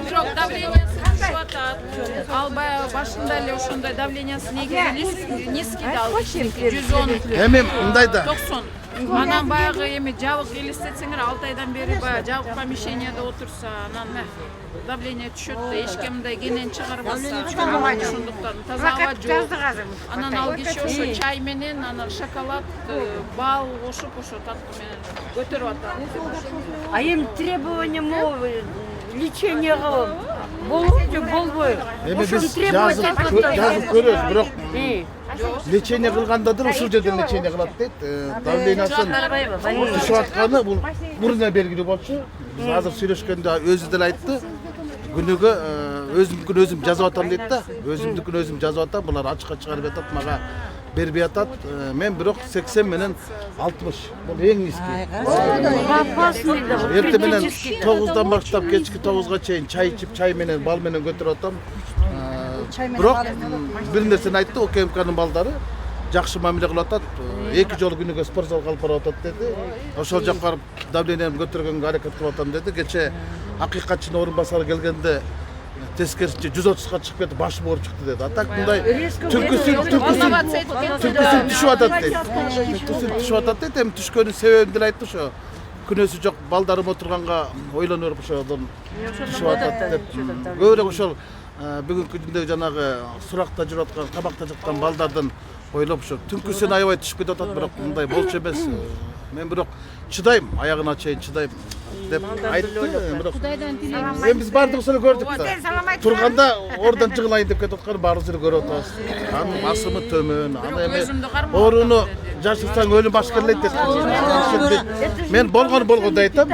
Бирок давлениясы түшүп атат. Ал башында эле ошондой давлениясы низкий дал. 110. Эми мындайда 90. Анан баягы эми жабык элестетсеңер 6 айдан бери баягы жабык помещенияда отурса, анан давление түшөт да эч ким мындай кенен чыгарбаса, ошондуктан таза аба жок. Анан ал киши ошо чай менен, анан шоколад, бал кошуп ошо татуу менен көтөрүп атат. А эми требования лечение кылып болобу же болбойбу? эми биз жазып көрөбүз, бирок лечение кылгандадыр ушул жерден лечение кылат дейт. Давлениясын түшүп атканы бул мурунда белгилүү болчу. Биз азыр сүйлөшкөндө өзү деле айтты. Күнүгө өзүмкүн өзүм жазып атам дейт да. Өзүмдүкүн өзүм жазып атам. Булар ачыкка чыгарып атат, мага бербей атат. Мен бирок 80 менен 60. Бул эң низкий. Эртең менен 9дан баштап кечки 9га чейин чай ичип, чай менен, бал менен көтөрүп атам. Бирок бир нерсени айтты, ОКМКнын балдары жакшы мамиле кылып атат. 2 жолу күнүгө спортзалга алып барып атат деди. Ошол жака барып давлениямды көтөргөнгө аракет кылып атам деди. Кече акыйкатчынын орун басары келгенде тескерисинче 130га чыгып кетип башым ооруп чыкты деди. Атак мындай түнкүсүн түшүп атат дейт. Түнкүсүн түшүп атат дейт. Эми түшкөнүн себебин деле айтты ошо. Күнөөсү жок балдарым отурганга ойлонуп ошодон түшүп атат деп. Көбүрөөк ошол бүгүнкү күндө жанагы суракта жүрүп аткан, кабакта жаткан балдардын ойлоп ошо түнкүсүн аябай түшүп кетип атат, бирок мындай болчу эмес. Мен бирок чыдайм, аягына чейин чыдайм деп айтты. Бирок эми биз баардыгыбыз эле көрдүк да. Турганда ордон жыгылайын деп кетип аткан баарыбыз эле көрүп атабыз. Анын басымы төмөн, аны эми ооруну жашырсаң өлүм ашкерлейт деп. Мен болгондой айтам.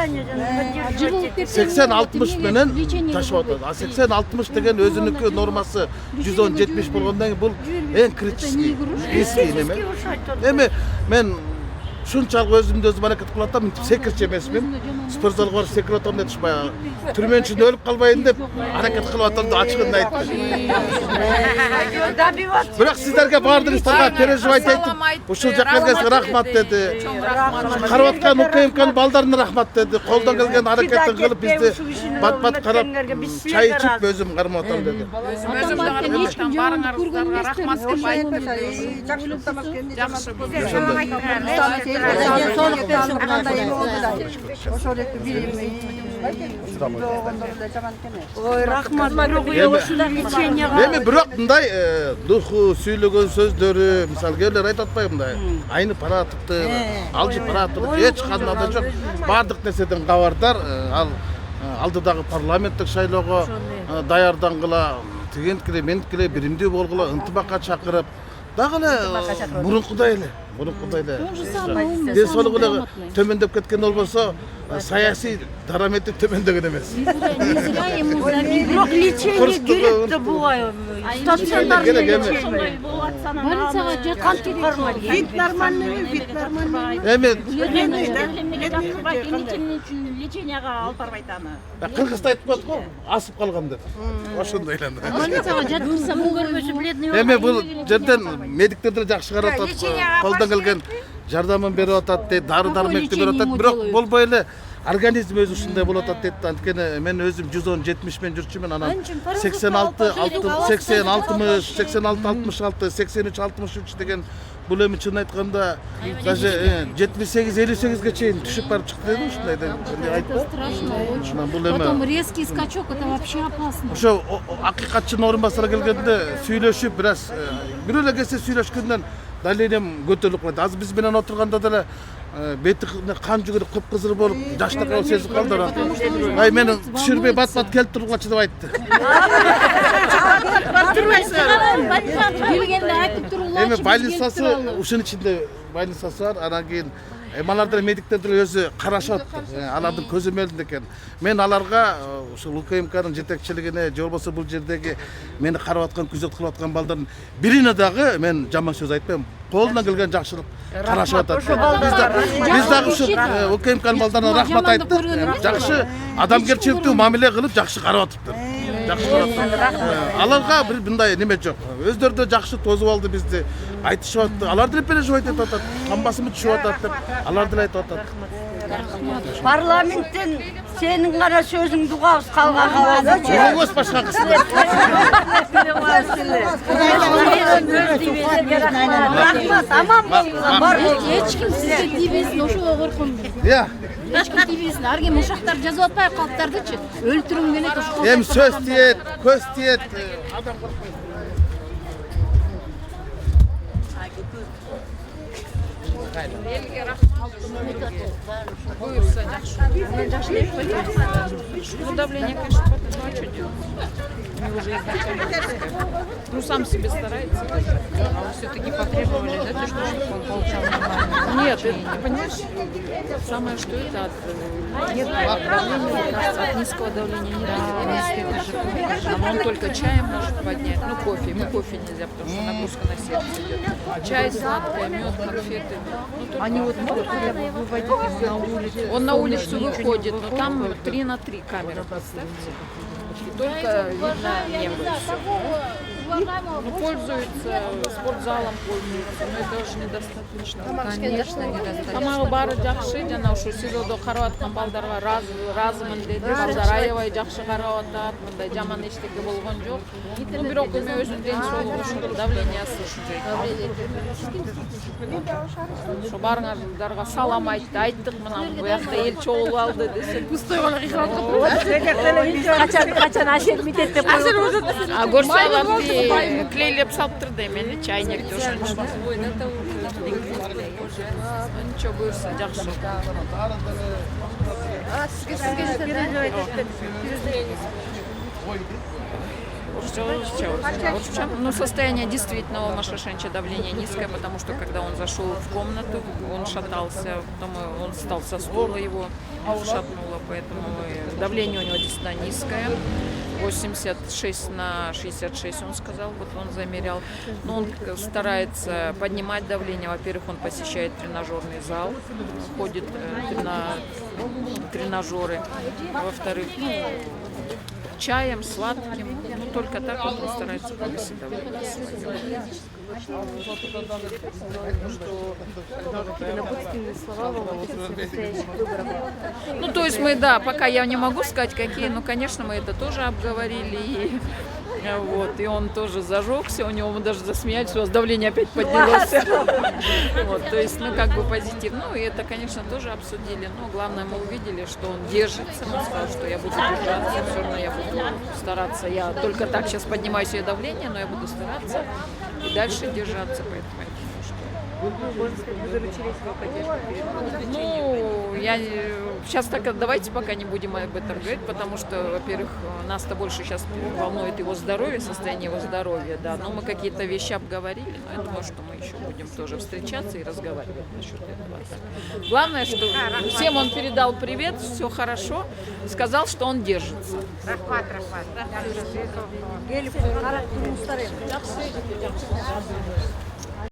80-60 менен ташып атат. А 80-60 деген өзүнүкү нормасы 110-70 болгондон кийин бул эң критический неме. Эми мен шунчалык өзүмдү өзүм аракет кылып атам, секирчи эмесмин. Спортзалга барып секирип атам деп баягы түрмөнүн ичинде өлүп калбайын деп аракет кылып атам деп ачыгын айтты. Бирок сиздерге баардыгыңыздарга переживать айтып, ушул жака келгениңизге рахмат деди. Карап аткан УКМКнын балдарына рахмат деди. Колдон келген аракетин кылып бизди бат-бат карап, чай ичип өзүм кармап атам деди. Өзүм да карап атам, баарыңарга рахмат деп айтты. Жакшы Ой, рахмат. Эми бирок мындай духу сүйлөгөн сөздөрү, мисалы кээбилер айтып атпайбы мындай айнып баратыпты, алжып баратыпты, эч кандай да жок. Баардык нерседен кабардар. Ал алдыдагы парламенттик шайлоого даярдангыла, тигенткиле, менткиле биримдүү болгула, ынтымакка чакырып, дагы эле мурункудай эле. Ден соолугу эле төмөндөп кеткен болбосо, саясий дарамети төмөндөгөн эмес. Бирок лечение керек да буга. Стационар лечение. Больницага жаткан Вид нормальный, вид нормальный. Эми леченияга алып барбайт аны. Кыргызда айтып коет го, асып калган деп. Ошондой эле. больницага жаткырса бул көрбөсү бледный. Эми бул жерден медиктер деле жакшы карап атат. Колдон келген жардамын берип атат дейт, дары-дармекти берип атат. Бирок болбой эле организм өзү ушундай болуп атат дейт. Анткени мен өзүм 110-70 менен жүрчүмүн. Анан 86-66 деген бул эми чын айтканда даже 78-58ге чейин түшүп барып чыкты дейт ушундай деп айтты. Страшно очень. Бул эми Потом резкий скачок, это вообще опасно. ошо акыйкатчынын орун басары келгенде сүйлөшүп бир аз бирөө эле кесе сүйлөшкөндөн давлениям көтөрүлүп калат. Азыр биз менен отурганда деле бети кан жүгүрүп кыпкызыл болуп жаштыкка сезип калды. Ай мени түшүрбөй бат-бат келип тургулачы деп айтты. Келгенде айтып туруңларчы. Эми больницасы ушунун ичинде больницасы бар. Анан кийин аларда медиктер деле өзү карашат. Алардын көзөмөлүндө экен. Мен аларга ушул УКМКнын жетекчилигине же болбосо бул жердеги мени карап аткан, күзөт кылып аткан балдардын бирине дагы мен жаман сөз айтпайм. Колунан келген жакшылык карашып атат. Биз дагы ушул УКМКнын балдарына рахмат айттык. Жакшы адамгерчиликтүү мамиле кылып жакшы карап атыптыр. Жакшы карап атат. Аларга бир мындай неме жок. Өздөрү да жакшы тосуп алды бизди. Айтышып атты. Алар деле переживать этип атат. Кан басымы түшүп атат деп. Алар деле айтып атат. Parlamentten senin qara sözüңді қауыз қалған қалады. Өз башқа кісі. Рахмат, аман болыңыздар. Бар болыңыздар. Ешкім сізге тибесін, ошо қорқын. Иә. Ешкім тибесін. Арген ошақтар жазып атпай қалыптардычы. Өлтірім керек ошо. Hem söz tiyet, köz tiyet. Elga rahmat. Buyursa yaxshi. Ну, давление, конечно, потом, ну, а что делать? Мы уже изначально сказали. Ну, сам себе старается. А вы все-таки потребовали, да, то, чтобы он получал нормально? Нет, это, ты понимаешь, самое, что это от нет давления, кажется, от низкого давления нет. Он только чаем может поднять, ну, кофе. Ему кофе нельзя, потому что нагрузка на сердце идет. Чай, сладкое, мед, конфеты. Ну, они вот могут выводить его на улицу. Он на улицу выходит, но там 3×3 камера, представьте. И только видно небо. Ну, пользуется, спортзалом пользуется, но это уже недостаточно. Конечно, недостаточно. Тамағы бары жақсы, жана ушу СИЗОдо карап аткан балдарга разымын деди. Балдар аябай жакшы карап атат, мындай жаман эчтеке болгон жок. Ну, бирок эми өзүнүн ден соолугу ушундай, давлениясы ушундай. Ошо барыңардарга салам айтты, айттык мына буякта эл чогулуп алды десе, пустой гана кыйкырап Қачан ашер митет деп қойып. а көрсө алат клейлеп салыптыр да эмени чайнекти ошончо. Ничего буюрса жакшы. Ну, состояние действительно у Машашенча давление низкое, потому что когда он зашел в комнату, он шатался, потом он встал со стула, его шатнуло, поэтому давление у него действительно низкое. 86/66, он сказал, вот он замерял. Но он старается поднимать давление. Во-первых, он посещает тренажерный зал, ходит на тренажеры. Во-вторых, чаем, сладким. Ну, только так он старается повысить давление. Ну, то есть мы, да, пока я не могу сказать, какие, но, конечно, мы это тоже обговорили. Вот, и он тоже зажегся, у него мы даже засмеялись, у вас давление опять поднялось. Вот, то есть, ну, как бы позитивно. Ну, и это, конечно, тоже обсудили. Но главное, мы увидели, что он держится. Он сказал, что я буду держаться, все равно я буду стараться. Я только так сейчас поднимаю себе давление, но я буду стараться и дальше держаться. Поэтому ну, я сейчас так, давайте пока не будем об этом говорить, потому что, во-первых, нас-то больше сейчас волнует его здоровье, состояние его здоровья, да, но мы какие-то вещи обговорили, но я думаю, что мы еще будем тоже встречаться и разговаривать насчет этого. Главное, что всем он передал привет, все хорошо, сказал, что он держится. Gelip,